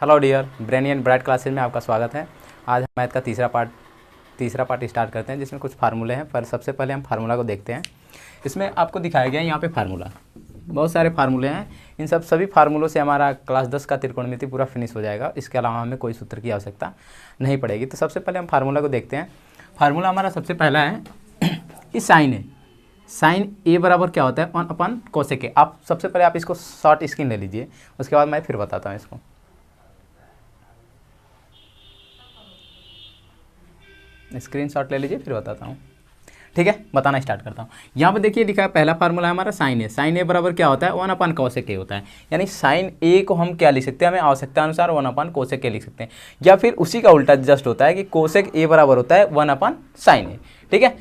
Hello dear brainy and bright classes में आपका स्वागत है। आज हम मैथ का तीसरा पार्ट स्टार्ट करते हैं जिसमें कुछ फार्मूले हैं। पर सबसे पहले हम फार्मूला को देखते हैं। इसमें आपको दिखाया गया है यहाँ पे फार्मूला, बहुत सारे फार्मूले हैं। इन सभी फार्मूलों से हमारा क्लास 10 का त्रिकोणमिति पूरा फिनिश हो जाएगा। इसके अलावा हमें कोई सूत्र की आवश्यकता नहीं पड़ेगी। तो सबसे पहले हम फार्मूला को देखते हैं। फार्मूला हमारा सबसे पहला है ये साइन है। साइन ए बराबर क्या होता है 1/cos ए। आप सबसे पहले आप इसको शॉर्ट स्क्रीन ले लीजिए, उसके बाद मैं फिर बताता हूँ इसको। स्क्रीनशॉट ले लीजिए फिर बताता हूँ। ठीक है, बताना स्टार्ट करता हूँ। यहाँ पे देखिए लिखा है पहला फार्मूला है हमारा साइन ए। साइन ए बराबर क्या होता है 1/cos ए होता है। यानी साइन ए को हम क्या लिख सकते हैं, हमें आवश्यकता अनुसार 1/cos ए लिख सकते हैं, या फिर उसी का उल्टा जस्ट होता है कि cosec ए बराबर होता है 1/sin ए। ठीक है,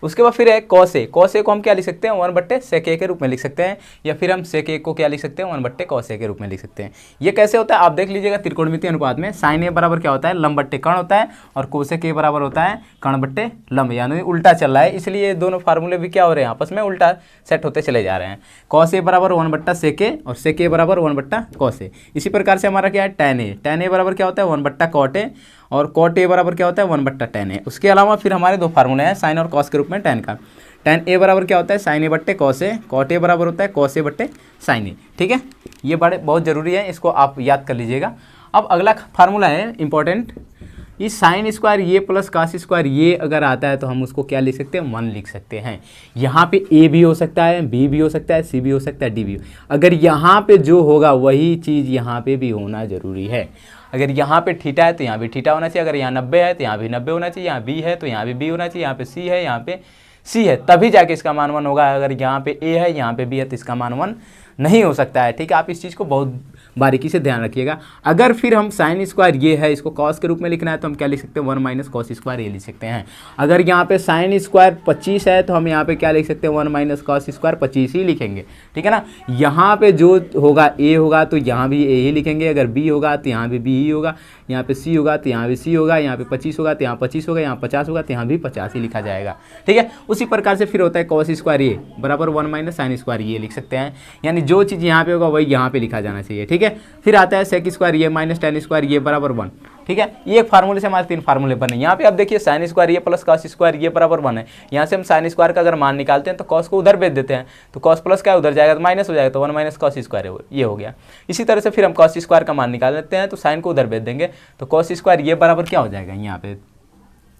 उसके बाद फिर है cos ए। cos ए को हम क्या लिख सकते हैं 1/sec ए के रूप में लिख सकते हैं, या फिर हम sec ए को क्या लिख सकते हैं 1/cos ए के रूप में लिख सकते हैं। ये कैसे होता है आप देख लीजिएगा त्रिकोणमिति अनुपात में। साइन ए बराबर क्या होता है लंब बट्टे कर्ण होता है, और cosec ए बराबर होता है कर्ण बट्टे लंब, यानी उल्टा चल रहा है, इसलिए ये दोनों फार्मूले भी क्या हो रहे हैं आपस में उल्टा सेट होते चले जा रहे हैं। cos ए बराबर 1/sec ए और sec ए बराबर 1/cos ए। इसी प्रकार से हमारा क्या है tan ए। tan ए बराबर क्या होता है 1/cot ए, और cot ए बराबर क्या होता है 1/tan ए। उसके अलावा फिर हमारे दो फार्मूले हैं साइन और कॉस के रूप में tan का। tan ए बराबर क्या होता है sin ए बट्टे cos ए, cot ए बराबर होता है cos ए बट्टे sin ए। ठीक है, ये बहुत ज़रूरी है, इसको आप याद कर लीजिएगा। अब अगला फार्मूला है इंपॉर्टेंट, ये साइन स्क्वायर ये प्लस कास स्क्वायर ये अगर आता है तो हम उसको क्या लिख सकते हैं 1 लिख सकते हैं। यहाँ पे ए भी हो सकता है, बी भी हो सकता है, सी भी हो सकता है, डी भी। अगर यहाँ पे जो होगा वही चीज़ यहाँ पे भी होना जरूरी है। अगर यहाँ पे थीटा है तो यहाँ भी थीटा होना चाहिए, अगर यहाँ 90 है तो यहाँ भी 90 होना चाहिए, यहाँ बी है तो यहाँ भी बी होना चाहिए, यहाँ पे सी है यहाँ पे सी है, तभी जाके इसका मान 1 होगा। अगर यहाँ पे ए है यहाँ पे बी है तो इसका मान 1 नहीं हो सकता है। ठीक है, आप इस चीज़ को बहुत बारीकी से ध्यान रखिएगा। अगर फिर हम साइन स्क्वायर ये है इसको कॉस के रूप में लिखना है तो हम क्या लिख सकते हैं 1 - cos स्क्वायर ये लिख सकते हैं। अगर यहाँ पे साइन स्क्वायर 25 है तो हम यहाँ पे क्या लिख सकते हैं 1 - cos स्क्वायर 25 ही लिखेंगे। ठीक है ना, यहाँ पे जो होगा ए होगा तो यहाँ भी ए ही लिखेंगे, अगर बी होगा तो यहाँ भी बी ही होगा, यहाँ पे सी होगा तो यहाँ भी सी होगा, यहाँ पे 25 होगा तो यहाँ 25 होगा, यहाँ 50 होगा तो यहाँ भी 50 ही लिखा जाएगा। ठीक है, उसी प्रकार से फिर होता है cos स्क्वायर ये बराबर 1 - sin स्क्वायर ये लिख सकते हैं, यानी जो चीज़ यहाँ पे होगा वही यहाँ पे लिखा जाना चाहिए। ठीक है, फिर आता है sec स्क्वायर ये माइनस tan स्क्वायर ये बराबर 1। ठीक है, ये एक फार्मूले से हमारे 3 फार्मूले बने। यहाँ पे आप देखिए साइन स्क्वायर ये प्लस cos स्क्वायर ये बराबर 1 है। यहाँ से हम साइन स्क्वायर का अगर मान निकालते हैं तो cos को उधर भेज देते हैं, तो cos प्लस क्या उधर जाएगा तो माइनस हो जाएगा, तो 1 - cos स्क्वायर ये हो गया। इसी तरह से फिर हम cos स्क्वायर का मान निकाल लेते हैं तो साइन को उधर भेज देंगे, तो cos स्क्वायर ये बराबर क्या हो जाएगा, यहाँ पे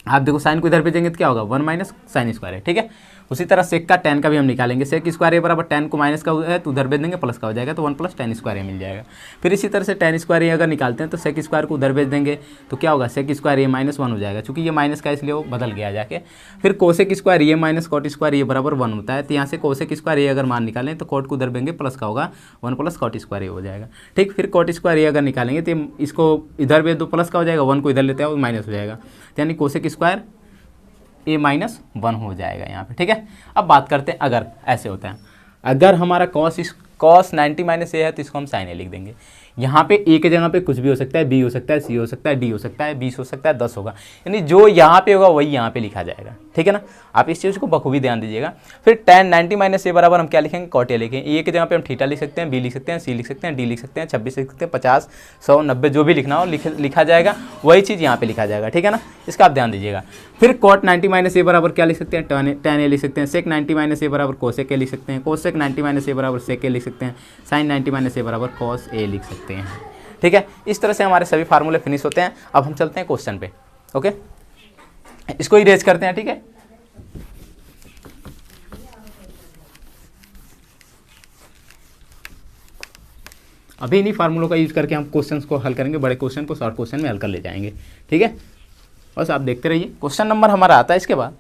आप देखो साइन को इधर भेजेंगे तो क्या होगा 1 - sin स्क्वायर है। ठीक है, उसी तरह सेक का tan का भी हम निकालेंगे। सेक स्क्वायर ए बराबर tan को माइनस का है तो उधर भेज देंगे प्लस का हो जाएगा, तो 1 + tan स्क्वायर ए मिल जाएगा। फिर इसी तरह से tan स्क्वायर ए अगर निकालते हैं तो सेक स्क्वायर को उधर भेज देंगे तो क्या होगा सेक स्क्वायर ए -1 हो जाएगा, चूँकि ये माइनस का इसलिए वो बदल गया जाके। फिर कोसेक स्क्वायर ए माइनस कॉट स्क्वायर ये बराबर 1 होता है, तो यहाँ से कोसेक स्क्वायर ए अगर मान निकालें तो कॉट को उधर भेजेंगे प्लस का होगा 1 + cot स्क्वायर ए हो जाएगा। ठीक, फिर कॉट स्क्वायर ए अगर निकालेंगे तो इसको इधर भेज दो प्लस का हो जाएगा, 1 को इधर लेते हैं वो माइनस हो जाएगा, यानी कोसेक स्क्वायर a - 1 हो जाएगा यहाँ पे। ठीक है, अब बात करते हैं अगर ऐसे होता है, अगर हमारा cos 90 - a है तो इसको हम sin a लिख देंगे। यहाँ पे a के जगह पे कुछ भी हो सकता है, b हो सकता है, c हो सकता है, d हो सकता है, 20 हो सकता है, 10 होगा, यानी जो यहाँ पे होगा वही यहाँ पे लिखा जाएगा। ठीक है ना, आप इस चीज़ को बखूबी ध्यान दीजिएगा। फिर tan 90 - a बराबर हम क्या लिखेंगे cot a लिखेंगे। a के जगह पे हम थीटा लिख सकते हैं, b लिख सकते हैं, c लिख सकते हैं, d लिख सकते हैं, 26 लिख सकते हैं, 50 100 90 जो भी लिखना हो लिखा जाएगा, वही चीज़ यहाँ पे लिखा जाएगा। ठीक है ना, इसका आप ध्यान दीजिएगा। फिर cot 90 - a बराबर क्या लिख सकते हैं tan a लिख सकते हैं, sec 90 - a बराबर cosec a लिख सकते हैं, cosec 90 - a बराबर sec a लिख सकते हैं, sin 90 - a बराबर cos a लिख सकते हैं। ठीक है, इस तरह से हमारे सभी फार्मूले फिनिश होते हैं। अब हम चलते हैं क्वेश्चन पे। ओके, इसको इरेज करते हैं। ठीक है, अभी इन्हीं फार्मूलों का यूज करके हम क्वेश्चंस को हल करेंगे, बड़े क्वेश्चन को शॉर्ट क्वेश्चन में हल कर ले जाएंगे। ठीक है, बस आप देखते रहिए। क्वेश्चन नंबर हमारा आता है इसके बाद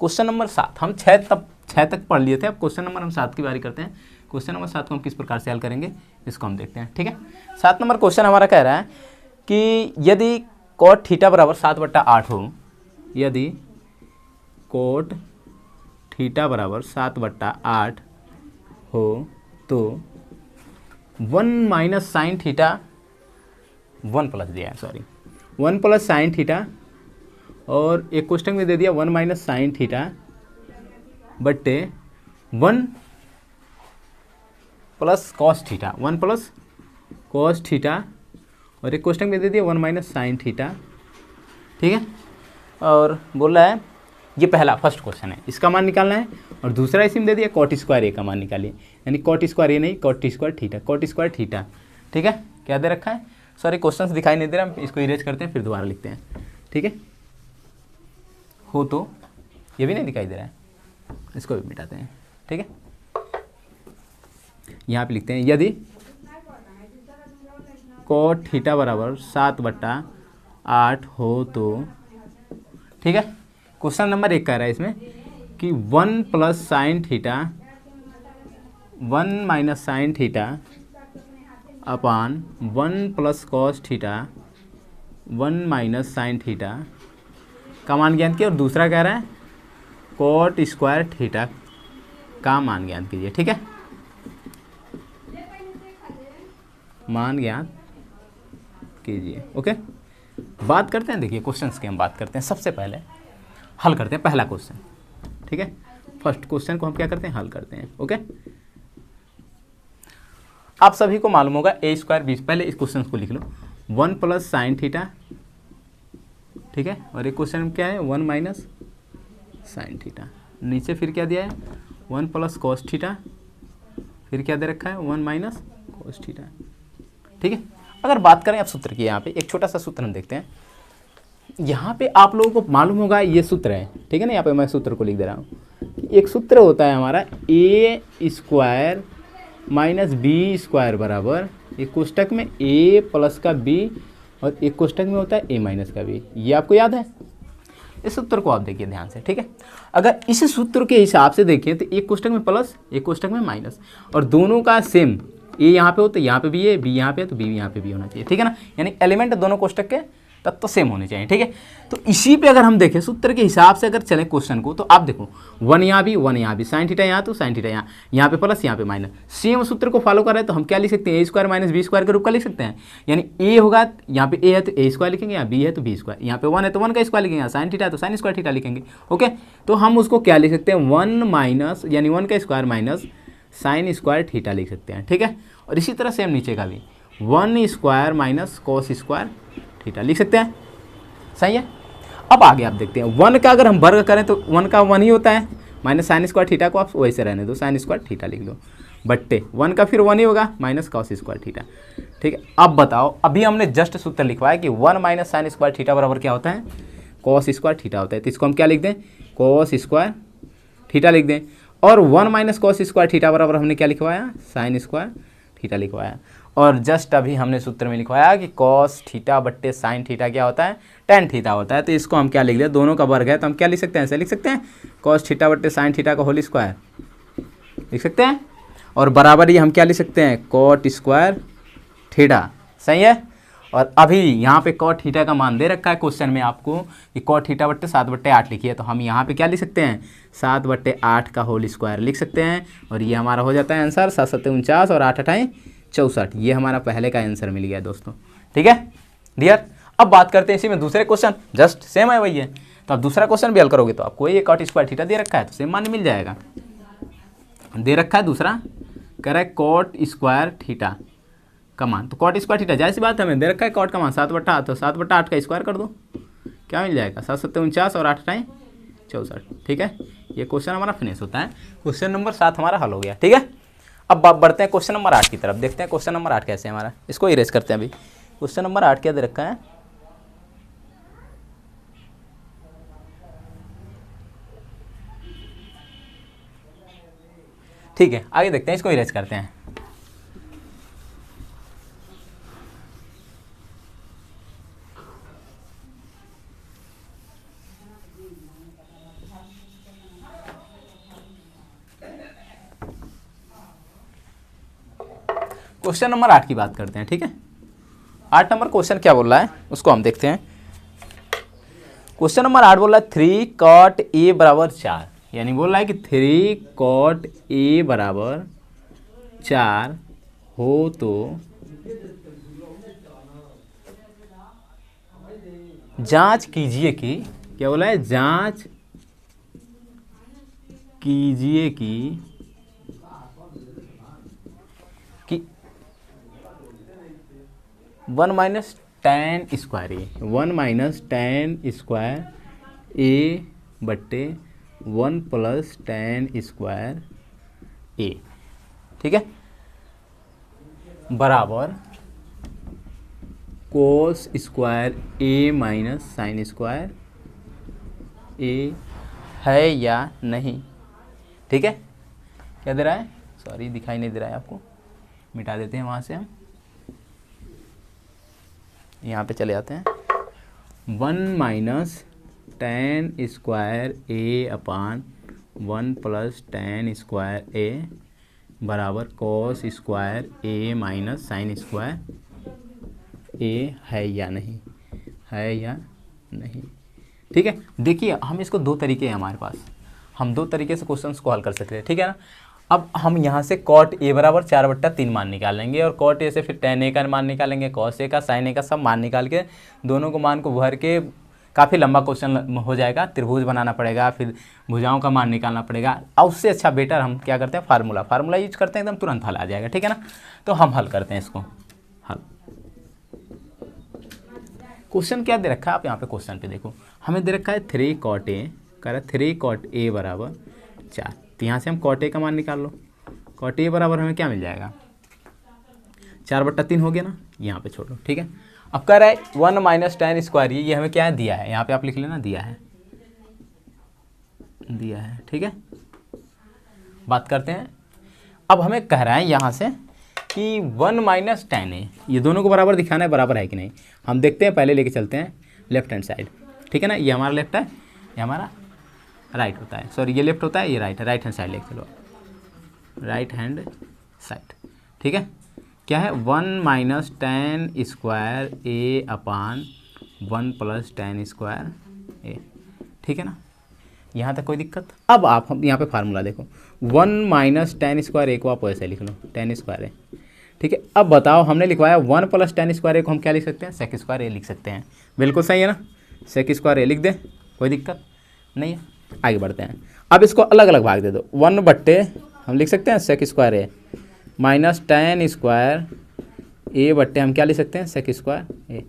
क्वेश्चन नंबर 7। हम 6 तक पढ़ लिए थे, अब क्वेश्चन नंबर हम 7 की बारी करते हैं। क्वेश्चन नंबर 7 को हम किस प्रकार से हल करेंगे इसको हम देखते हैं। ठीक है, 7 नंबर क्वेश्चन हमारा कह रहा है कि यदि cot थीटा बराबर 7/8 हो, यदि cot थीटा बराबर 7/8 हो तो 1 - sin थीटा 1 प्लस दिया है, सॉरी 1 + sin थीटा, और एक क्वेश्चन में दे दिया 1 - sin थीटा बट्टे 1 plus cos theta, 1 plus cos theta, और एक क्वेश्चन में दे दिया 1 माइनस साइन थीटा, ठीक है। और बोल रहा है ये पहला फर्स्ट क्वेश्चन है, इसका मान निकालना है, और दूसरा इसी में दे दिया कॉट स्क्वायर ए का मान निकालिए, यानी कॉट स्क्वायर ए नहीं cot square theta, cot square theta, ठीक है। क्या दे रखा है, सॉरी क्वेश्चन दिखाई नहीं दे रहा, हम इसको इरेज करते हैं फिर दोबारा लिखते हैं, ठीक है। हो तो ये भी नहीं दिखाई दे रहा है, इसको भी मिटाते हैं, ठीक है। यहाँ पे लिखते हैं यदि कॉट थीटा बराबर 7/8 हो तो, ठीक है। क्वेश्चन नंबर 1 कह रहा है इसमें कि 1 plus sine theta 1 minus sine theta upon 1 plus cos theta 1 minus sine theta का मान ज्ञात कीजिए, और दूसरा कह रहा है कॉट स्क्वायर थीटा का मान ज्ञात कीजिए, ठीक है। मान ज्ञात कीजिए, ओके। बात करते हैं, देखिए क्वेश्चंस की हम बात करते हैं, सबसे पहले हल करते हैं पहला क्वेश्चन, ठीक है। फर्स्ट क्वेश्चन को हम क्या करते हैं, हल करते हैं, ओके। आप सभी को मालूम होगा ए स्क्वायर बी, पहले इस क्वेश्चन को लिख लो, 1 प्लस साइन थीटा, ठीक है, और एक क्वेश्चन क्या है 1 माइनस साइन थीटा, नीचे फिर क्या दिया है 1 प्लस कॉस थीटा, फिर क्या दे रखा है 1 माइनस कॉस थीटा, ठीक है। अगर बात करें अब सूत्र की, यहाँ पे एक छोटा सा सूत्र हम देखते हैं, यहाँ पे आप लोगों को मालूम होगा ये सूत्र है, ठीक है ना। यहाँ पे मैं सूत्र को लिख दे रहा हूँ, एक सूत्र होता है हमारा ए स्क्वायर माइनस बी स्क्वायर बराबर एक कोष्टक में ए प्लस का बी और एक कोष्टक में होता है ए माइनस का बी, ये आपको याद है। इस सूत्र को आप देखिए ध्यान से, ठीक है। अगर इस सूत्र के हिसाब से देखें तो एक कोष्टक में प्लस एक कोष्टक में माइनस, और दोनों का सेम, ए यहाँ पे हो तो यहाँ पे भी है, बी यहाँ पे है तो बी यहाँ पे भी होना चाहिए, ठीक है ना। यानी एलिमेंट दोनों कोष्टक के तब तो सेम होने चाहिए, ठीक है। तो इसी पे अगर हम देखें सूत्र के हिसाब से अगर चलें क्वेश्चन को, तो आप देखो 1 यहाँ भी साइन थीटा यहाँ तो साइन थीटा यहाँ पे प्लस यहाँ पे माइनस, सेम सूत्र को फॉलो कर रहे हैं, तो हम क्या लिख सकते हैं ए स्क्वायर माइनस बी स्क्वायर के रूप का लिख सकते हैं। यानी ए होगा, यहाँ पे ए है तो ए स्क्वायर लिखेंगे, यहाँ बी है तो बी स्क्वायर, यहाँ पे 1 है तो 1 का स्क्वायर लिखेंगे, यहाँ साइन थीटा है तो साइन स्क्वायर थीटा लिखेंगे, ओके। तो हम उसको क्या लिख सकते हैं 1 माइनस यानी 1 का square minus sine square theta लिख सकते हैं, ठीक है। और इसी तरह सेम नीचे का भी 1 square minus cos square theta लिख सकते हैं, सही है। अब आगे आप देखते हैं 1 का अगर हम वर्ग करें तो 1 का 1 ही होता है, माइनस साइन स्क्वायर थीटा को आप वैसे रहने दो, साइन स्क्वायर थीटा लिख लो, बट्टे 1 का फिर 1 ही होगा माइनस कॉस स्क्वायर थीटा, ठीक है। अब बताओ, अभी हमने जस्ट सूत्र लिखवाया कि 1 माइनस साइन स्क्वायर थीटा बराबर क्या होता है, कॉस स्क्वायर थीटा होता है, तो इसको हम क्या लिख दें कॉस स्क्वायर थीटा लिख दें, और 1 माइनस कॉस स्क्वायर थीटा बराबर हमने क्या लिखवाया साइन स्क्वायर थीटा लिखवाया, और जस्ट अभी हमने सूत्र में लिखवाया कि कॉस थीटा बट्टे साइन थीटा क्या होता है टेन थीटा होता है। तो इसको हम क्या लिख दिया, दोनों का वर्ग है तो हम क्या लिख सकते हैं, ऐसे लिख सकते हैं कॉस थीटा बट्टे साइन थीटा का होल स्क्वायर लिख सकते हैं, और बराबर ये हम क्या लिख सकते हैं कॉट स्क्वायर थीटा, सही है। और अभी यहाँ पे कॉट थीटा का मान दे रखा है क्वेश्चन में आपको कि कॉट थीटा बट्टे 7/8 लिखिए, तो हम यहाँ पे क्या लिख सकते हैं 7/8 का होल स्क्वायर लिख सकते हैं, और ये हमारा हो जाता है आंसर 7 7 49 और 8 8 64, ये हमारा पहले का आंसर मिल गया दोस्तों, ठीक है डियर। अब बात करते हैं इसी में दूसरे क्वेश्चन, जस्ट सेम है वही है, तो आप दूसरा क्वेश्चन भी हल करोगे तो आपको ये कॉट स्क्वायर थीटा दे रखा है तो सेम मान मिल जाएगा। दे रखा है दूसरा कह रहा है कॉट स्क्वायर थीटा का मान, तो कॉट स्क्वायर थीटा जाहिर सी बात है हमें दे रखा है कॉट का मान 7/8, तो 7/8 का स्क्वायर कर दो क्या मिल जाएगा 7 7 49 और 8 8 64, ठीक है। ये क्वेश्चन हमारा फिनिश होता है, क्वेश्चन नंबर 7 हमारा हल हो गया, ठीक है। अब बढ़ते हैं क्वेश्चन नंबर 8 की तरफ, देखते हैं क्वेश्चन नंबर 8 कैसे है हमारा, इसको इरेज करते हैं अभी। क्वेश्चन नंबर 8 क्या दे रखा है, ठीक है आगे देखते हैं, इसको इरेज करते हैं। क्वेश्चन नंबर 8 की बात करते हैं, ठीक है। 8 नंबर क्वेश्चन क्या बोल रहा है उसको हम देखते हैं। क्वेश्चन नंबर 8 बोल रहा है 3 कॉट ए बराबर 4, यानी बोल रहा है कि 3 कॉट ए बराबर 4 हो तो जांच कीजिए कि, क्या बोला है जांच कीजिए कि कि 1 माइनस टेन स्क्वायर ए, 1 माइनस टेन स्क्वायर ए बट्टे 1 प्लस टेन स्क्वायर ए, ठीक है, बराबर कोस स्क्वायर ए माइनस साइन स्क्वायर ए है या नहीं। ठीक है, क्या दे रहा है, सॉरी दिखाई नहीं दे रहा है आपको, मिटा देते हैं वहाँ से, हम यहाँ पे चले जाते हैं। 1 माइनस टेन स्क्वायर ए अपान 1 प्लस टेन स्क्वायर ए बराबर कोस स्क्वायर ए माइनस साइन स्क्वायर ए है या नहीं, है या नहीं। ठीक है, देखिए हम इसको दो तरीके हैं हमारे पास, हम दो तरीके से क्वेश्चन को हल कर सकते हैं। ठीक है ना, अब हम यहाँ से कॉट ए बराबर 4/3 मान निकालेंगे और कॉट ए से फिर टेन ए का मान निकालेंगे, कॉस ए का, साइन ए का, सब मान निकाल के दोनों को मान को भर के काफ़ी लंबा क्वेश्चन हो जाएगा, त्रिभुज बनाना पड़ेगा, फिर भुजाओं का मान निकालना पड़ेगा। और उससे अच्छा बेटर हम क्या करते हैं, फार्मूला यूज करते हैं, एकदम तुरंत हल आ जाएगा। ठीक है ना, तो हम हल करते हैं इसको। हल क्वेश्चन क्या दे रखा है, आप यहाँ पे क्वेश्चन पे देखो, हमें दे रखा है 3 कॉट ए, कह रहा है 3 कॉट ए बराबर 4। तो यहाँ से हम कॉट ए का मान निकाल लो, कॉट ए बराबर हमें क्या मिल जाएगा, 4/3 हो गया ना, यहाँ पे छोड़ लो। ठीक है, अब कह रहा है 1 माइनस टेन स्क्वायर, ये हमें क्या है दिया है, यहाँ पे आप लिख लेना, दिया है, दिया है। ठीक है, बात करते हैं। अब हमें कह रहा है यहाँ से कि 1 माइनस टेन ए, ये दोनों को बराबर दिखाना है, बराबर है कि नहीं। हम देखते हैं, पहले लेके चलते हैं लेफ्ट हैंड साइड। ठीक है ना, ये हमारा लेफ्ट है, ये हमारा राइट होता है, सॉरी ये लेफ्ट होता है, ये राइट है, राइट हैंड साइड लेके चलो, राइट हैंड साइड। ठीक है, क्या है 1 माइनस टेन स्क्वायर ए अपान 1 प्लस टेन स्क्वायर ए। ठीक है ना, यहाँ तक कोई दिक्कत। अब आप हम यहाँ पे फार्मूला देखो, 1 माइनस टेन स्क्वायर ए को आप ऐसे लिख लो, टेन स्क्वायर ए। ठीक है, अब बताओ, हमने लिखवाया 1 प्लस टेन स्क्वायर ए को हम क्या लिख सकते हैं, सेक स्क्वायर ए लिख सकते हैं। बिल्कुल सही है ना, सेक स्क्वायर ए लिख दें, कोई दिक्कत नहीं है। आगे बढ़ते हैं, अब इसको अलग अलग भाग दे दो, 1 बट्टे हम लिख सकते हैं सेक स्क्वायर ए माइनस टेन स्क्वायर ए बट्टे हम क्या लिख सकते हैं, सेक स्क्वायर ए।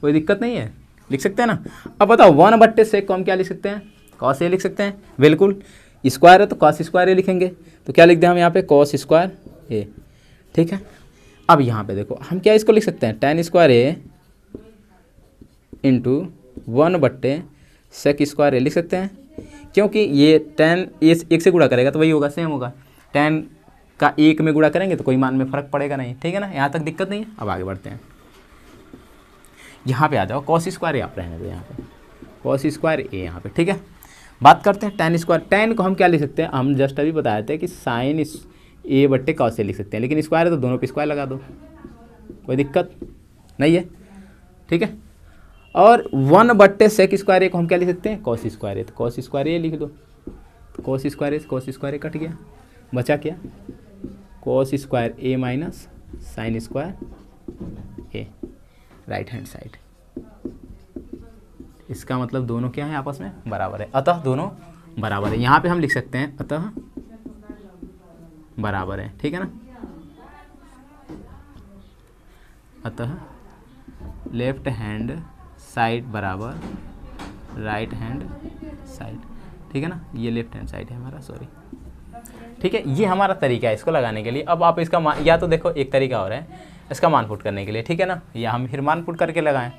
कोई दिक्कत नहीं है, लिख सकते हैं ना। अब बताओ 1 बट्टे सेक को हम क्या लिख सकते हैं, कॉस ए लिख सकते हैं। बिल्कुल, स्क्वायर है तो कॉस स्क्वायर ए लिखेंगे, तो क्या लिख दें हम यहाँ पे, कॉस स्क्वायर ए। ठीक है, अब यहाँ पे देखो हम क्या इसको लिख सकते हैं, टेन स्क्वायर ए इंटू 1 बट्टे सेक स्क्वायर ए लिख सकते हैं, क्योंकि ये टेन ए एक से गुणा करेगा तो वही होगा, सेम होगा। टेन का 1 में गुणा करेंगे तो कोई मान में फ़र्क पड़ेगा नहीं। ठीक है ना, यहाँ तक दिक्कत नहीं है। अब आगे बढ़ते हैं, यहाँ पे आ जाओ, कॉस स्क्वायर ए आप रहने दो, यहाँ पे कॉस स्क्वायर ए यहाँ पे। ठीक है, बात करते हैं टेन स्क्वायर, टेन को हम क्या लिख सकते हैं, हम जस्ट अभी बताए थे कि साइन ए बट्टे कॉस ए लिख सकते हैं, लेकिन स्क्वायर है तो दोनों पे स्क्वायर लगा दो, कोई दिक्कत नहीं है। ठीक है, और 1 बट्टे सेक स्क्वायर ए को हम क्या लिख सकते हैं, कॉस स्क्वायर ए, तो कॉस स्क्वायर ए लिख दो, तो कॉस स्क्वायर ए से कॉस स्क्वायर ए कट गया, बचा क्या, कॉस स्क्वायर ए माइनस साइन स्क्वायर ए, राइट हैंड साइड। इसका मतलब दोनों क्या है, आपस में बराबर है, अतः दोनों बराबर है। यहाँ पे हम लिख सकते हैं अतः बराबर है। ठीक है ना, अतः लेफ्ट हैंड साइड बराबर राइट हैंड साइड। ठीक है ना, ये लेफ्ट हैंड साइड है हमारा, सॉरी। ठीक है, ये हमारा तरीका है इसको लगाने के लिए। अब आप इसका मान, या तो देखो एक तरीका और है इसका मान पुट करने के लिए। ठीक है ना, या हम फिर मान पुट करके लगाएं,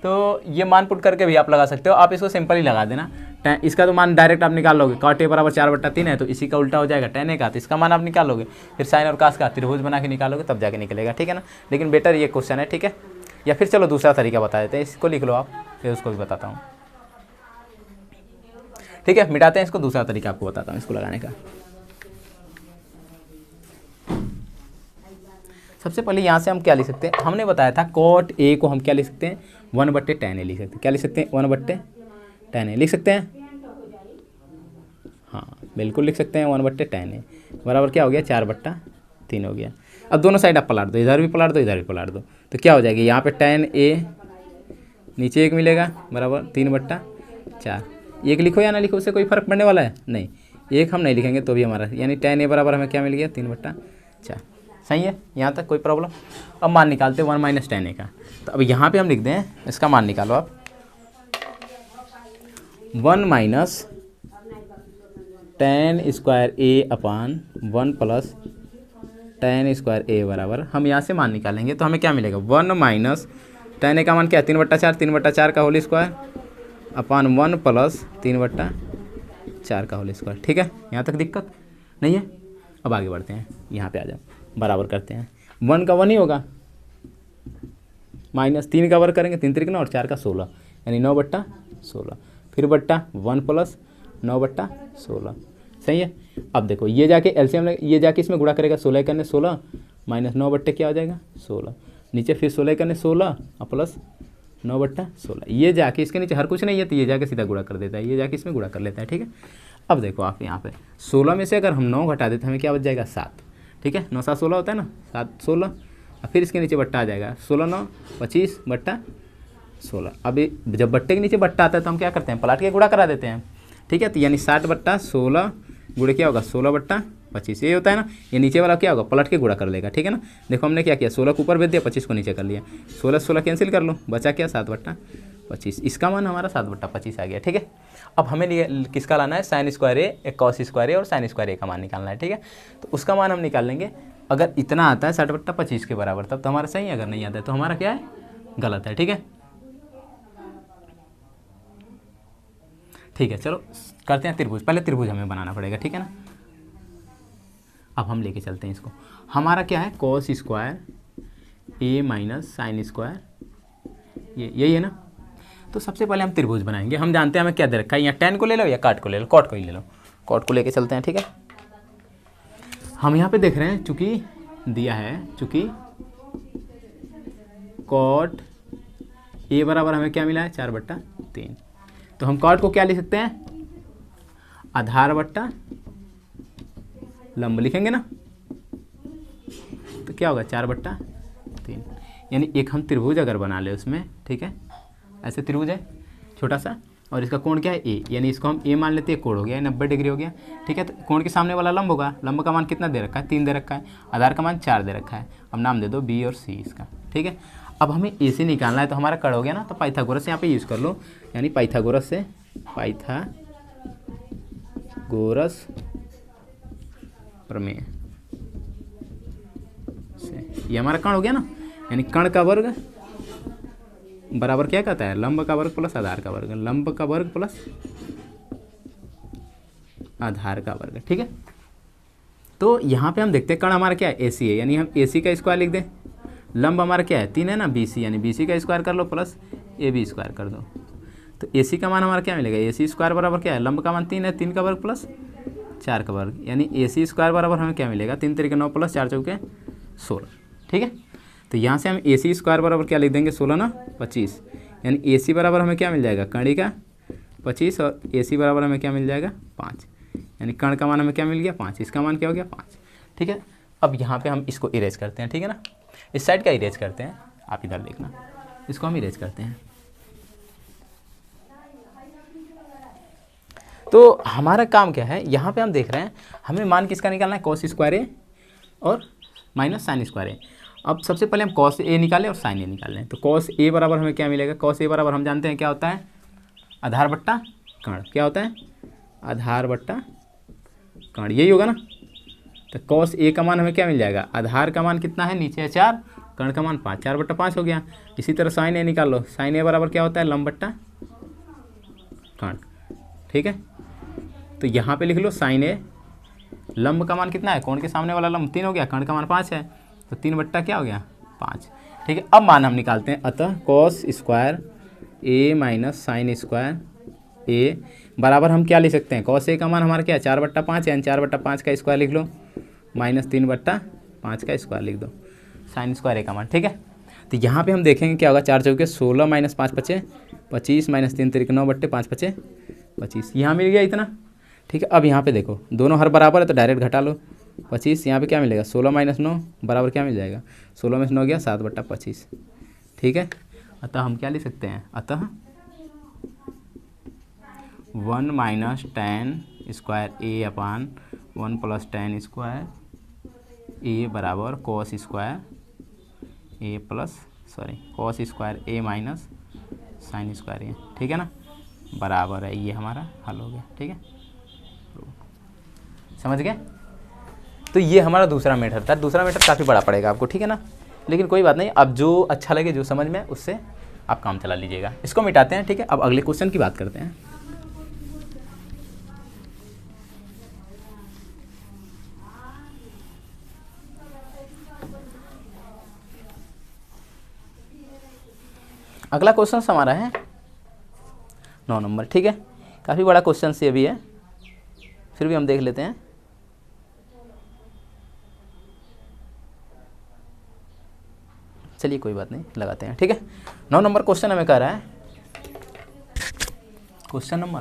तो ये मान पुट करके भी आप लगा सकते हो। आप इसको सिंपल ही लगा देना, इसका तो मान डायरेक्ट आप निकाल लोगे, कॉट ए बराबर 4/3 है तो इसी का उल्टा हो जाएगा टेन ए का, तो इसका मान आप निकाल लोगे, फिर साइन और कास का त्रिभुज बना के निकालोगे, तब जाके निकलेगा। ठीक है ना, लेकिन बेटर ये क्वेश्चन है। ठीक है, या फिर चलो दूसरा तरीका बता देते हैं, इसको लिख लो आप, फिर उसको भी बताता हूँ। ठीक है, मिटाते हैं इसको, दूसरा तरीका आपको बताता हूँ इसको लगाने का। सबसे पहले यहाँ से हम क्या लिख सकते हैं, हमने बताया था कॉट ए को हम क्या लिख सकते हैं, 1 बट्टे टेन ए लिख सकते हैं। क्या लिख सकते हैं, 1 बट्टे टेन ए लिख सकते हैं। हाँ बिल्कुल लिख सकते हैं, 1 बट्टे टेन ए बराबर क्या हो गया, 4/3 हो गया। अब दोनों साइड आप पलट दो, इधर भी पलट दो, इधर भी पलट दो, तो क्या हो जाएगी, यहाँ पे टेन ए नीचे 1 मिलेगा बराबर 3/4। 1 लिखो या ना लिखो, उससे कोई फ़र्क पड़ने वाला है नहीं, 1 हम नहीं लिखेंगे तो भी हमारा, यानी टेन ए बराबर हमें क्या मिल गया, 3/4। सही है, यहाँ तक कोई प्रॉब्लम। अब मान निकालते हैं 1 माइनस टेन ए का। तो अब यहाँ पे हम लिख दें, इसका मान निकालो आप, 1 माइनस टेन स्क्वायर ए अपान 1 प्लस टेन स्क्वायर ए बराबर, हम यहाँ से मान निकालेंगे तो हमें क्या मिलेगा, 1 माइनस टेन ए का मान क्या है 3/4 का होल स्क्वायर अपान 1 प्लस 3/4 का होल स्क्वायर। ठीक है, यहाँ तक दिक्कत नहीं है। अब आगे बढ़ते हैं, यहाँ पे आ जाओ, बराबर करते हैं। 1 का 1 ही होगा, माइनस 3 का वर्ग करेंगे, 3 3 और 4 का 16, यानी 9/16, फिर बट्टा 1 प्लस 9/16। सही है। अब देखो ये जाके एलसीएम, ये जाके इसमें गुणा करेगा, 16 करने 16 माइनस 9 क्या हो जाएगा 16, नीचे फिर 16 करने 16 और प्लस 9/16, ये जाके इसके नीचे हर कुछ नहीं है तो ये जाके सीधा गुणा कर देता है, ये जाके इसमें गुणा कर लेता है। ठीक है। अब देखो आप यहाँ पे 16 में से अगर हम 9 घटा देते हमें क्या बच जाएगा 7। ठीक है, 9 7 16 होता है ना, 7 16, और फिर इसके नीचे बट्टा आ जाएगा 16 9 25/16। अभी जब बट्टे के नीचे बट्टा आता है तो हम क्या करते हैं, पलट के गुणा करा देते हैं। ठीक है, तो यानी 60/16 गुणे क्या होगा 16/25, ये होता है ना। ये नीचे वाला क्या होगा, पलट के गुणा कर लेगा। ठीक है ना, देखो हमने क्या किया, 16 को ऊपर भेज दिया, 25 को नीचे कर लिया, 16 16 कैंसिल कर लो, बचा क्या 7/25, इसका मान हमारा 7/25 आ गया। ठीक है, अब हमें किसका लाना है, साइन स्क्वायर ए, कॉस स्क्वायर ए और साइन स्क्वायर ए का मान निकालना है। ठीक है, तो उसका मान हम निकाल लेंगे। अगर इतना आता है 60/25 के बराबर तब तो हमारा सही है, अगर नहीं आता है तो हमारा क्या है, गलत है। ठीक है, ठीक है, चलो करते हैं त्रिभुज। पहले त्रिभुज हमें बनाना पड़ेगा। ठीक है ना, अब हम लेके चलते हैं इसको। हमारा क्या है, कॉस स्क्वायर ए माइनस साइन स्क्वायर, ये यही है ना। तो सबसे पहले हम त्रिभुज बनाएंगे। हम जानते हैं हमें क्या दे रखा है, यहाँ टेन को ले लो या काट को ले लो, कॉट को ही ले लो, कॉट को लेके चलते हैं। ठीक है, हम यहाँ पे देख रहे हैं चूंकि दिया है, चूंकि कॉट ए बराबर हमें क्या मिला है 4/3, तो हम कॉट को क्या लिख सकते हैं, आधार बट्टा लंब लिखेंगे ना, तो क्या होगा 4/3, यानी एक हम त्रिभुज अगर बना ले उसमें। ठीक है, ऐसे त्रिभुज है छोटा सा और इसका कोण क्या है ए, यानी इसको हम ए मान लेते हैं, कोण हो गया 90 डिग्री हो गया। ठीक है, तो कोण के सामने वाला लंब होगा, लंब का मान कितना दे रखा है 3 दे रखा है, आधार का मान 4 दे रखा है। अब नाम दे दो बी और सी इसका। ठीक है, अब हमें ए से निकालना है, तो हमारा कड़ हो गया ना, तो पाइथागोरस यहाँ पे यूज़ कर लो, यानी पाइथागोरस से, पाइथागोरस प्रमेय से ये हमारा कण हो गया ना, यानी कण का वर्ग बराबर क्या कहता है, लंब का वर्ग प्लस आधार का वर्ग, लंब का वर्ग प्लस आधार का वर्ग। ठीक है, तो यहाँ पे हम देखते हैं कण हमारा क्या है AC है, यानी हम AC का स्क्वायर लिख दें, लंब हमारा क्या है 3 है ना BC, यानी BC का स्क्वायर कर लो प्लस AB स्क्वायर कर दो, तो AC का मान हमारा क्या मिलेगा, AC स्क्वायर बराबर क्या है, लंब का मान 3 है, 3 का वर्ग प्लस 4 का वर्ग, यानी AC स्क्वायर बराबर हमें क्या मिलेगा 3 3 9 प्लस 4 चौके 16। ठीक है, तो यहाँ से हम AC स्क्वायर बराबर क्या लिख देंगे 16 ना 25, यानी AC बराबर हमें क्या मिल जाएगा कड़ी का 25 और AC बराबर हमें क्या मिल जाएगा 5, यानी कण का मान हमें क्या मिल गया 5, इसका मान क्या हो गया 5। ठीक है, अब यहाँ पे हम इसको इरेज करते हैं। ठीक है ना, इस साइड का इरेज करते हैं, आप इधर देखना, इसको हम इरेज करते हैं। तो हमारा काम क्या है, यहाँ पे हम देख रहे हैं हमें मान किसका निकालना है, कॉस स्क्वायर ए और माइनस साइन स्क्वायर ए। अब सबसे पहले हम कॉस ए निकालें और साइन ए निकालें, तो कॉस ए बराबर हमें क्या मिलेगा, कॉस ए बराबर हम जानते हैं क्या होता है, आधार बट्टा कण, क्या होता है आधार बट्टा कण, यही होगा ना। तो कॉस ए का मान हमें क्या मिल जाएगा, आधार का मान कितना है नीचे है 4, कण का मान 5, 4/5 हो गया। इसी तरह साइन ए निकाल लो, साइन ए बराबर क्या होता है लंब बट्टा कण। ठीक है, तो यहाँ पे लिख लो साइन ए, लंब का मान कितना है, कोण के सामने वाला लंब 3 हो गया, कण का मान 5 है, तो 3 बट्टा क्या हो गया 5। ठीक है, अब मान हम निकालते हैं, अतः कॉस स्क्वायर ए माइनस साइन स्क्वायर ए बराबर हम क्या लिख सकते हैं, कॉस ए का मान हमारा क्या है 4/5 है, 4/5 का स्क्वायर लिख लो, माइनस 3/5 का स्क्वायर लिख दो, साइन स्क्वायर ए का मान। ठीक है, तो यहाँ पे हम देखेंगे क्या होगा, 4 चौके 16 माइनस 5 5 25 माइनस 3 3 9/5 5 25, यहाँ मिल गया इतना। ठीक है, अब यहाँ पे देखो दोनों हर बराबर है तो डायरेक्ट घटा लो, 25 यहाँ पे क्या मिलेगा 16 माइनस 9 बराबर क्या मिल जाएगा, 16 में से 9 गया 7/25। ठीक है, अतः हम क्या लिख सकते हैं, अतः 1 माइनस टेन स्क्वायर ए अपान 1 प्लस टेन स्क्वायर ए बराबर कॉस स्क्वायर ए प्लस कॉस स्क्वायर ए माइनस साइन स्क्वायर ए, ठीक है ना, बराबर है, ये हमारा हल हो गया। ठीक है, समझ गए। तो ये हमारा दूसरा मेथड था। दूसरा मेथड काफ़ी बड़ा पड़ेगा आपको, ठीक है ना, लेकिन कोई बात नहीं, अब जो अच्छा लगे, जो समझ में, उससे आप काम चला लीजिएगा। इसको मिटाते हैं, ठीक है। अब अगले क्वेश्चन की बात करते हैं। अगला क्वेश्चन हमारा है 9 नंबर, ठीक है। काफ़ी बड़ा क्वेश्चन से भी है, फिर भी हम देख लेते हैं। चलिए कोई बात नहीं, लगाते हैं, ठीक है। 9 नंबर क्वेश्चन हमें कह रहा है, क्वेश्चन नंबर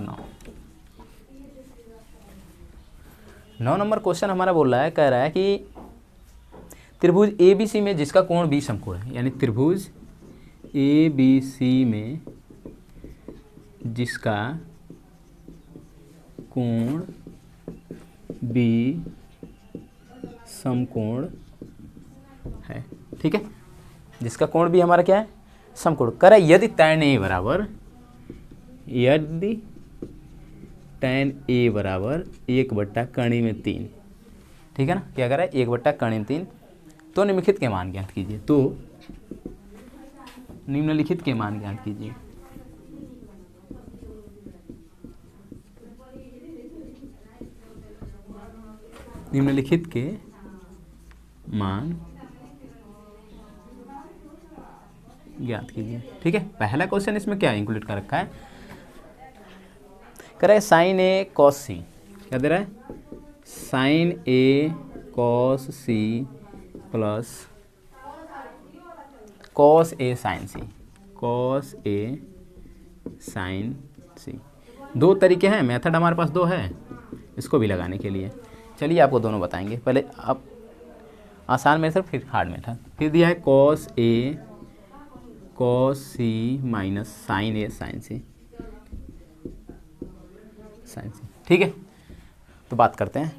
9 नंबर क्वेश्चन हमारा बोल रहा है, कह रहा है कि त्रिभुज ABC में जिसका कोण 20 समकोण है, यानी त्रिभुज ABC में जिसका कोण B समकोण है, ठीक है, जिसका कोण भी हमारा क्या है, समकोण। करें यदि tan A बराबर, यदि tan A बराबर 1/3, ठीक है ना, क्या करें 1/3, तो निम्नलिखित के मान ज्ञात कीजिए। तो निम्नलिखित के मान ज्ञात कीजिए। निम्नलिखित के मान ज्ञात कीजिए, ठीक है। पहला क्वेश्चन इसमें क्या इंक्लूड कर रखा है, कह रहा है साइन ए कॉस सी, क्या दे रहा है, sign A cos C plus cos A sign C, cos A sign सी। दो तरीके हैं, मेथड हमारे पास दो है इसको भी लगाने के लिए। चलिए आपको दोनों बताएंगे, पहले आप आसान मेथड फिर हार्ड मेथड। फिर दिया है cos A cos C minus sign A sign सी, ठीक है। तो बात करते हैं,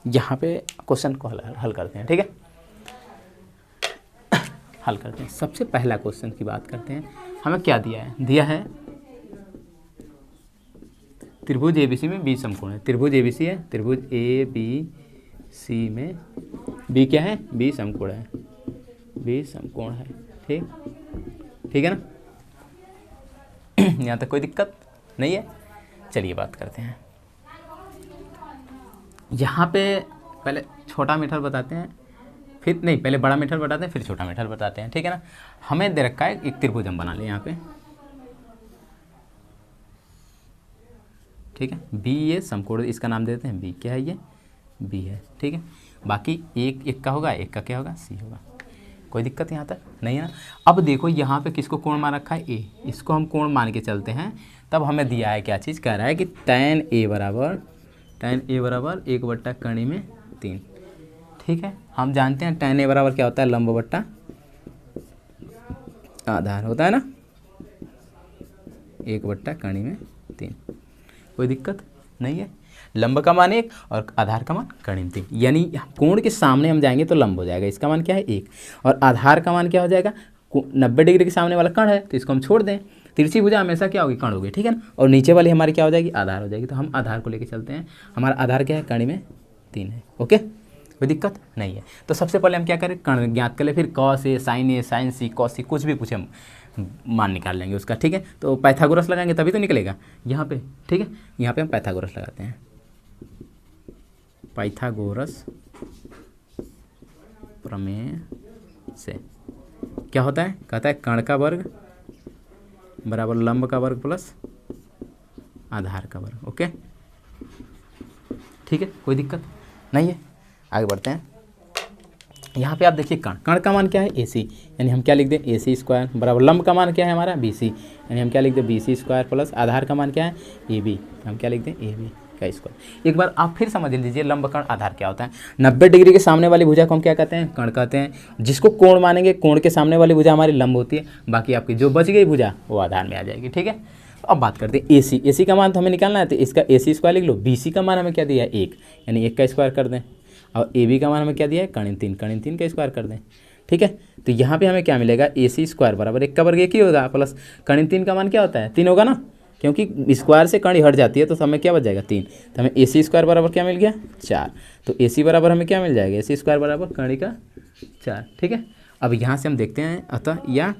यहाँ पे क्वेश्चन को हल करते हैं, ठीक है, हल करते हैं। सबसे पहला क्वेश्चन की बात करते हैं, हमें क्या दिया है, दिया है त्रिभुज ABC में 20 समकोण है। त्रिभुज ABC है, त्रिभुज ABC में B क्या है, 20 समकोण है, 20 समकोण है, ठीक है ना। यहाँ तक कोई दिक्कत नहीं है। चलिए बात करते हैं, यहाँ पे पहले छोटा मेथड बताते हैं, फिर नहीं, पहले बड़ा मेथड बताते हैं, फिर छोटा मेथड बताते हैं, ठीक है ना। हमें दे रखा है एक त्रिभुज, हम बना लें यहाँ पे, ठीक है। बी ये समकोण, इसका नाम देते हैं बी, क्या है ये, बी है, ठीक है। बाकी एक का होगा, एक का क्या होगा, सी होगा। कोई दिक्कत यहाँ तक नहीं है ना। अब देखो यहाँ पे किसको कोण मान रखा है, ए, इसको हम कोण मान के चलते हैं। तब हमें दिया है क्या चीज़, कह रहा है कि tan A बराबर 1/3, ठीक है। हम जानते हैं tan A बराबर क्या होता है, लंब बट्टा आधार होता है ना, 1/3। कोई दिक्कत नहीं है। लंब का मान 1 और आधार का मान कर्ण 3, यानी कोण के सामने हम जाएंगे तो लंब हो जाएगा, इसका मान क्या है 1, और आधार का मान क्या हो जाएगा, 90 डिग्री के सामने वाला कर्ण है तो इसको हम छोड़ दें। तिरछी भुजा हमेशा क्या होगी, कर्ण होगी, ठीक है ना। और नीचे वाली हमारी क्या हो जाएगी, आधार हो जाएगी। तो हम आधार को लेके चलते हैं, हमारा आधार क्या है, कर्ण में 3 है, ओके, कोई दिक्कत नहीं है। तो सबसे पहले हम क्या करें, कर्ण ज्ञात कर ले, फिर cos A sign C cos सी, कुछ भी पूछे हम मान निकाल लेंगे उसका, ठीक है। तो पाइथागोरस लगाएंगे तभी तो निकलेगा यहाँ पे, ठीक है। यहाँ पे हम पाइथागोरस लगाते हैं, पाइथागोरस प्रमेय से क्या होता है, कहता है कर्ण का वर्ग बराबर लंब का वर्ग प्लस आधार का वर्ग, ओके, ठीक है, कोई दिक्कत नहीं है। आगे बढ़ते हैं, यहाँ पे आप देखिए कर्ण का मान क्या है, AC, यानी हम क्या लिख दें, AC स्क्वायर बराबर लंब का मान क्या है हमारा, BC, यानी हम क्या लिख दें, BC स्क्वायर प्लस आधार का मान क्या है, AB, हम क्या लिख दें, AB का स्क्वायर। एक बार आप फिर समझ लीजिए लंब कर्ण आधार क्या होता है। 90 डिग्री के सामने वाली भुजा को हम क्या कहते हैं, कर्ण कहते हैं। जिसको कोण मानेंगे, कोण के सामने वाली भुजा हमारी लंब होती है, बाकी आपकी जो बच गई भुजा वो आधार में आ जाएगी, ठीक है। अब बात करते हैं AC का मान तो हमें निकालना है, तो इसका AC स्क्वायर लिख लो। BC का मान हमें क्या दिया है, 1, यानी 1 का स्क्वायर कर दें। और ए बी का मान हमें क्या दिया है, कर्ण 3, कर्ण 3 का स्क्वायर कर दें। ठीक है, तो यहाँ पे हमें क्या मिलेगा, ए सी स्क्वायर बराबर 1 का वर्ग 1 ही होगा, प्लस कर्ण 3 का मान क्या होता है, 3 होगा ना, क्योंकि स्क्वायर से कर्ण हट जाती है तो हमें क्या बच जाएगा 3। तो हमें ए सी स्क्वायर बराबर क्या मिल गया, 4। तो ए सी बराबर हमें क्या मिल जाएगा, ए सी स्क्वायर बराबर कर्ण का 4। ठीक है, अब यहाँ से हम देखते हैं अतः, या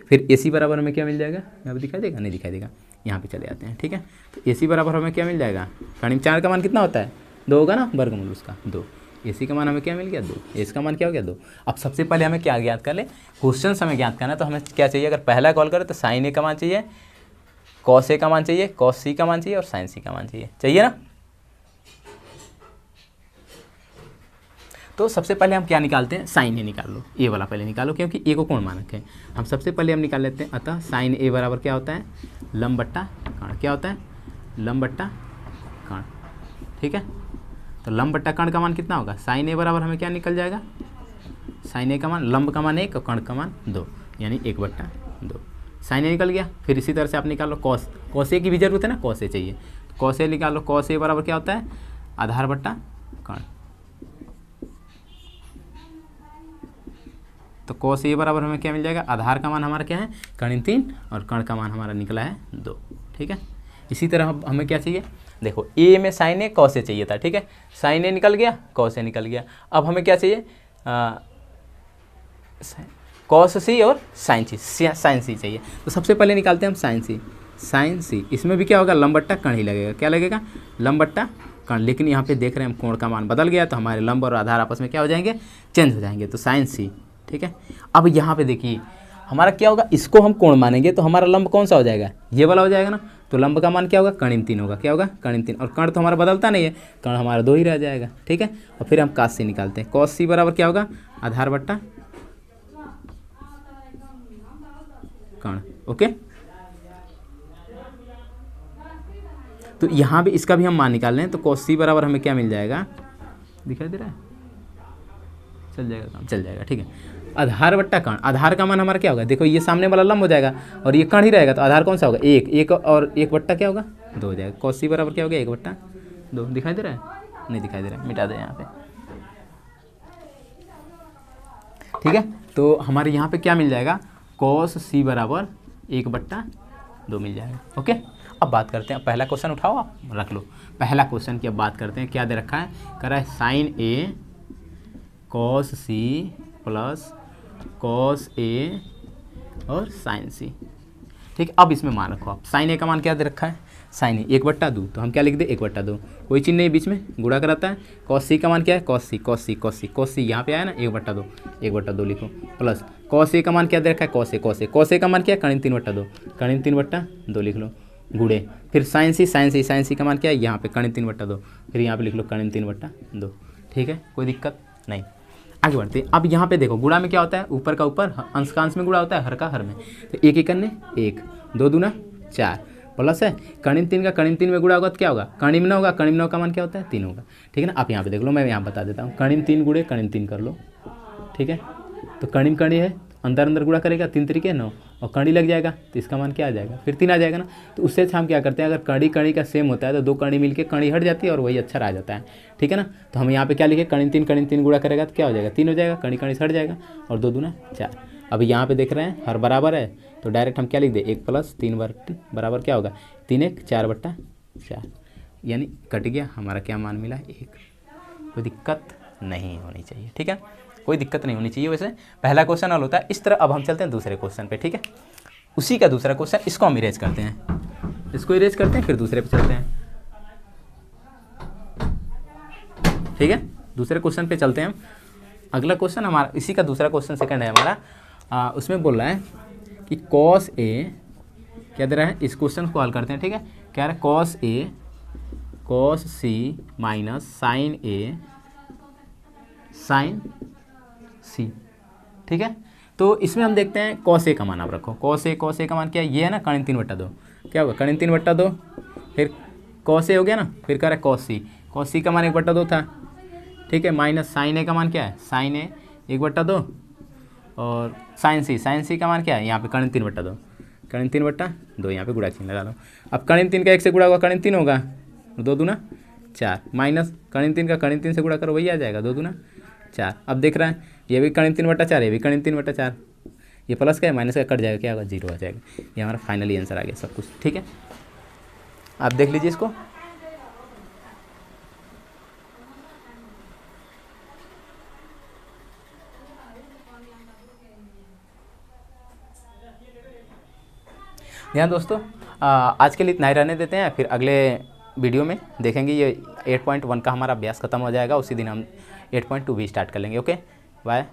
फिर ए सी बराबर हमें क्या मिल जाएगा, यहाँ पे दिखाई देगा, नहीं दिखाई देगा, यहाँ पे चले आते हैं। ठीक है, तो ए सी बराबर हमें क्या मिल जाएगा, कर्ण 4 का मान कितना होता है, 2 होगा ना, वर्गमूल उसका 2। ए सी का मान हमें क्या मिल गया, 2। एस का मान क्या हो गया, 2। अब सबसे पहले हमें क्या ज्ञात कर ले, क्वेश्चन हमें ज्ञात करना है, तो हमें क्या चाहिए, अगर पहला कॉल करें तो साइन ए का मान चाहिए, कॉस ए का मान चाहिए, कॉस सी का मान चाहिए और साइन सी का मान चाहिए ना। तो सबसे पहले हम क्या निकालते हैं, साइन ए निकाल लो, ए वाला पहले निकालो, क्योंकि ए को कौन मानक है। हम सबसे पहले हम निकाल लेते हैं, अतः साइन ए बराबर क्या होता है, लंब बट्टा कर्ण। क्या होता है, लंब बट्टा कर्ण। ठीक है, तो लंब बट्टा कर्ण का मान कितना होगा, साइन ए बराबर हमें क्या निकल जाएगा, साइन ए का मान, लंब का मान 1 और कर्ण का मान 2, यानी 1/2। साइन ए निकल गया। फिर इसी तरह से आप निकाल लो कॉस, कॉस ए की भी जरूरत है ना, कॉस ए चाहिए, तो कॉस ए निकाल लो। कॉस ए बराबर क्या होता है, आधार बट्टा कर्ण। तो कॉस ए बराबर हमें क्या मिल जाएगा, आधार का मान हमारा क्या है, कर्ण 3 और कर्ण का मान हमारा निकला है 2। ठीक है, इसी तरह हमें क्या चाहिए, देखो ए में साइन ए कॉस ए चाहिए था। ठीक है, साइन ए निकल गया, कॉस ए निकल गया। अब हमें क्या चाहिए, कॉस सी और साइन सी, साइन सी चाहिए। तो सबसे पहले निकालते हैं हम साइन सी। साइन सी, इसमें भी क्या होगा, लंब बट्टा कर्ण ही लगेगा। क्या लगेगा, लंब बट्टा कर्ण। लेकिन यहाँ पे देख रहे हैं हम कोण का मान बदल गया, तो हमारे लंब और आधार आपस में क्या हो जाएंगे, चेंज हो जाएंगे। तो साइन सी। ठीक है, अब यहाँ पे देखिए हमारा क्या होगा, इसको हम कोण मानेंगे तो हमारा लंब कौन सा हो जाएगा, ये वाला हो जाएगा ना। तो लंब का मान क्या होगा, कर्ण 3 होगा। क्या होगा, कर्ण 3। और कर्ण तो हमारा बदलता नहीं है, कर्ण हमारा 2 ही रह जाएगा। ठीक है, और फिर हम कॉस सी निकालते हैं। कॉस सी बराबर क्या होगा, आधार बट्टा कर्ण। ओके, तो यहाँ भी इसका भी हम मान निकाल रहे हैं। तो कॉस सी बराबर हमें क्या मिल जाएगा, दिखाई दे रहा है, चल जाएगा काम, चल जाएगा। ठीक है, आधार बट्टा कर्ण। आधार का मान हमारा क्या होगा, देखो ये सामने वाला लंब हो जाएगा और ये कर्ण ही रहेगा, तो आधार कौन सा होगा, 1। 1 और 1 बट्टा क्या होगा, 2 हो जाएगा। कॉस सी बराबर क्या हो गया, 1/2। दिखाई दे रहा है, नहीं दिखाई दे रहा है, मिटा दे यहाँ पे। ठीक है, तो हमारे यहाँ पे क्या मिल जाएगा, कॉस सी बराबर 1/2 मिल जाएगा। ओके, अब बात करते हैं, पहला क्वेश्चन उठाओ, आप रख लो पहला क्वेश्चन की। अब बात करते हैं, क्या दे रखा है, कह रहा है sign A cos C plus cos A और साइन सी। ठीक, अब इसमें मान रखो आप, साइन ए का मान क्या दे रखा है, साइन ए 1/2। तो हम क्या लिख दे, 1/2, कोई चिन्ह नहीं बीच में, गुणा कराता है। कॉस सी का मान क्या है, कॉस सी, कॉस सी, कॉस सी, कॉस सी यहाँ पे आया ना, 1/2, 1/2 लिखो, प्लस कॉस ए का मान क्या दे रखा है, cos A, cos A, cos A का मान क्या है, कर्ण 3/2, कर्ण 3/2 लिख लो, गुणे फिर साइन सी, साइन सी, साइन सी का मान क्या है, यहाँ पे कर्ण 3/2, फिर यहाँ पे लिख लो कर्ण 3/2। ठीक है, कोई दिक्कत नहीं। आगे बढ़ते हैं। अब यहाँ पे देखो, गुणा में क्या होता है, ऊपर का ऊपर, अंश का अंश में गुणा होता है, हर का हर में। तो 1 1 1, 2 दूना 4, प्लस है कर्ण 3 का कर्ण 3 में गुणा होगा तो क्या होगा, कर्ण में होगा, कर्ण का मान क्या होता है, 3 होगा। ठीक है ना, आप यहाँ पे देख लो, मैं यहाँ बता देता हूँ, कर्ण 3 गुणे कर्ण 3 कर लो। ठीक है, तो कर्ण है, अंदर अंदर गुणा करेगा, 3 तरीके 9, और कड़ी लग जाएगा तो इसका मान क्या आ जाएगा, फिर 3 आ जाएगा ना। तो उससे हम क्या करते हैं, अगर कड़ी का सेम होता है तो 2 कड़ी मिलके कड़ी हट जाती है और वही अक्षर आ जाता है। ठीक है ना, तो हम यहाँ पे क्या लिखे, कर्ण 3 गुणा करेगा तो क्या हो जाएगा, 3 हो जाएगा, कड़ी हट जाएगा, और 2 दूना 4। अब यहाँ पे देख रहे हैं हर बराबर है, तो डायरेक्ट हम क्या लिख दे, 1 + 3 बराबर क्या होगा, 3 1 4/4, यानी कट गया, हमारा क्या मान मिला, 1। कोई दिक्कत नहीं होनी चाहिए। ठीक है, कोई दिक्कत नहीं होनी चाहिए। वैसे पहला क्वेश्चन हल होता है इस तरह। अब हम चलते हैं दूसरे क्वेश्चन पे। ठीक है, उसी का दूसरा क्वेश्चन, इसको हम इरेज करते हैं, इसको इरेज करते हैं, फिर दूसरे पे चलते हैं। ठीक है, दूसरे क्वेश्चन पे चलते हैं हम। अगला क्वेश्चन हमारा इसी का दूसरा क्वेश्चन सेकंड है हमारा। उसमें बोल रहा है कि कॉस ए क्या दे रहा है, इस क्वेश्चन को हल करते हैं। ठीक है, क्या रहा है, cos A cos C minus sign A sign सी। ठीक है, तो इसमें हम देखते हैं कॉस ए का मान आप रखो, कॉस ए का मान क्या है, ये है ना, कर्ण 3/2। क्या होगा, कर्ण 3/2, फिर कॉस ए हो गया ना, फिर कह रहा है कॉस सी का मान 1/2 था। ठीक है, माइनस साइन ए का मान क्या है, साइन ए 1/2, और साइन सी का मान क्या है, यहाँ पे कर्ण 3/2 यहाँ पे गुणा चिन्ह लगा लो। अब कर्ण 3 का 1 से गुणा होगा, कर्ण 3 होगा, 2 दूना 4 माइनस कर्ण 3 का कर्ण 3 से गुणा करो, वही आ जाएगा 2 दूना 4। अब देख रहे हैं ये भी कर्ण 3/4, ये भी कर्ण 3/4, ये प्लस का है माइनस का कट जाएगा, क्या होगा 0 आ जाएगा। ये हमारा फाइनली आंसर आ गया सब कुछ। ठीक है, आप देख लीजिए इसको। ध्यान दोस्तों, आज के लिए इतना ही रहने देते हैं, फिर अगले वीडियो में देखेंगे। ये 8.1 का हमारा अभ्यास खत्म हो जाएगा, उसी दिन हम 8.2 भी स्टार्ट कर लेंगे। Okay bye.